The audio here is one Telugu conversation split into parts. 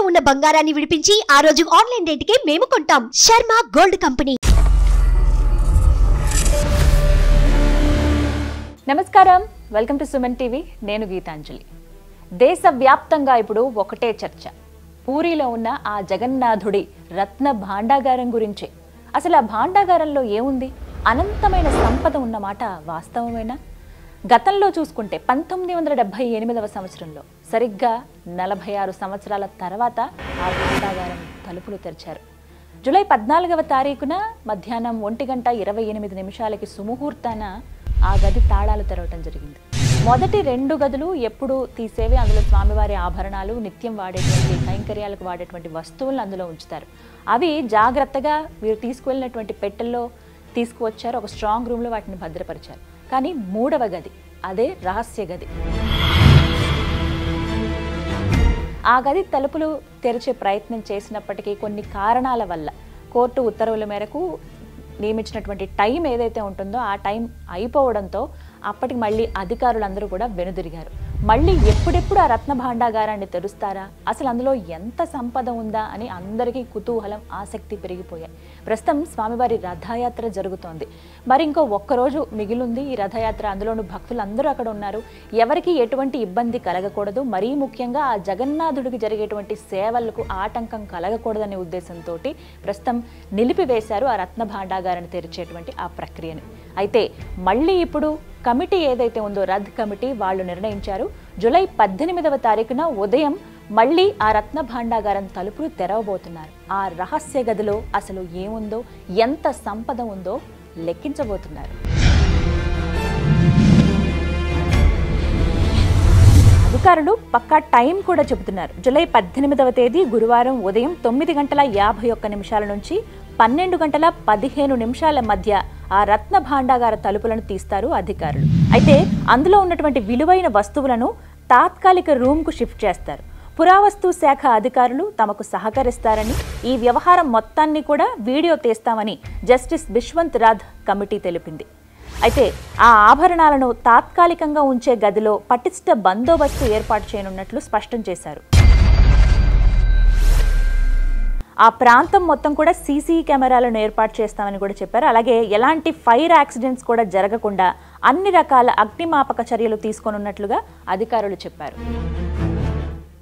ఉన్న బంగారాన్ని విడిపించి ఆ రోజు ఆన్లైన్ రేటుకే మేము కొంటాం. Sharma gold company. నమస్కారం, వెల్కమ్ టు సుమన్ టీవీ. నేను గీతాంజలి. దేశవ్యాప్తంగా ఇప్పుడు ఒకటే చర్చ. పూరిలో ఉన్న ఆ జగన్నాథుడి రత్న భాండాగారం గురించే. అసలు ఆ భాండాగారంలో ఏముంది? అనంతమైన సంపద ఉన్నమాట వాస్తవమేనా? గతంలో చూసుకుంటే 1978వ సంవత్సరంలో సరిగ్గా 46 సంవత్సరాల తర్వాత ఆ భాండాగారం తలుపులు తెరిచారు. జూలై 14వ తారీఖున మధ్యాహ్నం 1:28 సుముహూర్తాన ఆ గది తాళాలు తెరవటం జరిగింది. మొదటి 2 గదులు ఎప్పుడు తీసేవి. అందులో స్వామివారి ఆభరణాలు, నిత్యం వాడేటువంటి కైంకర్యాలకు వాడేటువంటి వస్తువులను అందులో ఉంచుతారు. అవి జాగ్రత్తగా వీరు తీసుకువెళ్ళినటువంటి పెట్టెల్లో తీసుకువచ్చారు. ఒక స్ట్రాంగ్ రూమ్లో వాటిని భద్రపరిచారు. కానీ 3వ గది, అదే రహస్య గది. ఆ గది తలుపులు తెరిచే ప్రయత్నం చేసినప్పటికీ కొన్ని కారణాల వల్ల కోర్టు ఉత్తర్వుల మేరకు నియమించినటువంటి టైం ఏదైతే ఉంటుందో ఆ టైం అయిపోవడంతో అప్పటికి మళ్ళీ అధికారులందరూ కూడా వెనుదిరిగారు. మళ్ళీ ఎప్పుడెప్పుడు ఆ రత్న భాండాగారాన్ని తెరుస్తారా, అసలు అందులో ఎంత సంపద ఉందా అని అందరికీ కుతూహలం, ఆసక్తి పెరిగిపోయాయి. ప్రస్తుతం స్వామివారి రథయాత్ర జరుగుతోంది. మరి ఇంకో ఒక్కరోజు మిగిలింది ఈ రథయాత్ర. అందులోనూ భక్తులందరూ అక్కడ ఉన్నారు. ఎవరికి ఎటువంటి ఇబ్బంది కలగకూడదు, మరీ ముఖ్యంగా ఆ జగన్నాథుడికి జరిగేటువంటి సేవలకు ఆటంకం కలగకూడదనే ఉద్దేశంతో ప్రస్తుతం నిలిపివేశారు ఆ రత్న భాండాగారాన్ని తెరిచేటువంటి ఆ ప్రక్రియని. అయితే మళ్ళీ ఇప్పుడు కమిటీ ఏదైతే ఉందో రథ్ కమిటీ వాళ్ళు నిర్ణయించారు, జూలై 18వ తారీఖున ఉదయం మళ్ళీ ఆ రత్న భాండాగారం తలుపులు తెరవబోతున్నారు. ఆ రహస్య గదిలో అసలు ఏముందో, ఎంత సంపద ఉందో లెక్కించబోతున్నారు. అధికారులు పక్కా టైం కూడా చెబుతున్నారు. జూలై 18వ తేదీ గురువారం ఉదయం 9:51 నుంచి 12:15 మధ్య ఆ రత్న భాండాగార తలుపులను తీస్తారు అధికారులు. అయితే అందులో ఉన్నటువంటి విలువైన వస్తువులను తాత్కాలిక రూమ్కు షిఫ్ట్ చేస్తారు. పురావస్తు శాఖ అధికారులు తమకు సహకరిస్తారని, ఈ వ్యవహారం మొత్తాన్ని కూడా video తీస్తామని justice Biswanath Rath committee తెలిపింది. అయితే ఆ ఆభరణాలను తాత్కాలికంగా ఉంచే గదిలో పటిష్ట బందోబస్తు ఏర్పాటు చేయనున్నట్లు స్పష్టం చేశారు. ఆ ప్రాంతం మొత్తం కూడా సీసీ కెమెరాలను ఏర్పాటు చేస్తామని కూడా చెప్పారు. అలాగే ఎలాంటి ఫైర్ యాక్సిడెంట్స్ కూడా జరగకుండా అన్ని రకాల అగ్నిమాపక చర్యలు తీసుకోనున్నట్లుగా అధికారులు చెప్పారు.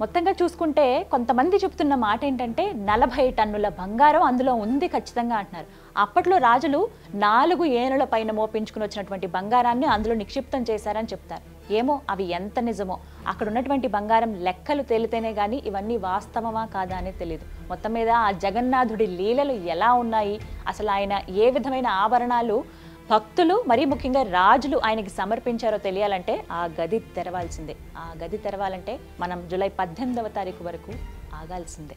మొత్తంగా చూసుకుంటే కొంతమంది చెప్తున్న మాట ఏంటంటే 40 టన్నుల బంగారం అందులో ఉంది ఖచ్చితంగా అంటున్నారు. అప్పట్లో రాజులు 4 ఏనుల పైన మోపించుకుని వచ్చినటువంటి బంగారాన్ని అందులో నిక్షిప్తం చేశారని చెప్తారు. ఏమో అవి ఎంత నిజమో, అక్కడ ఉన్నటువంటి బంగారం లెక్కలు తేలితేనే కానీ ఇవన్నీ వాస్తవమా కాదా అనేది తెలియదు. మొత్తం మీద ఆ జగన్నాథుడి లీలలు ఎలా ఉన్నాయి, అసలు ఆయన ఏ విధమైన ఆభరణాలు భక్తులు మరీ ముఖ్యంగా రాజులు ఆయనకి సమర్పించారో తెలియాలంటే ఆ గది తెరవాల్సిందే. ఆ గది తెరవాలంటే మనం జూలై 18వ తారీఖు వరకు ఆగాల్సిందే.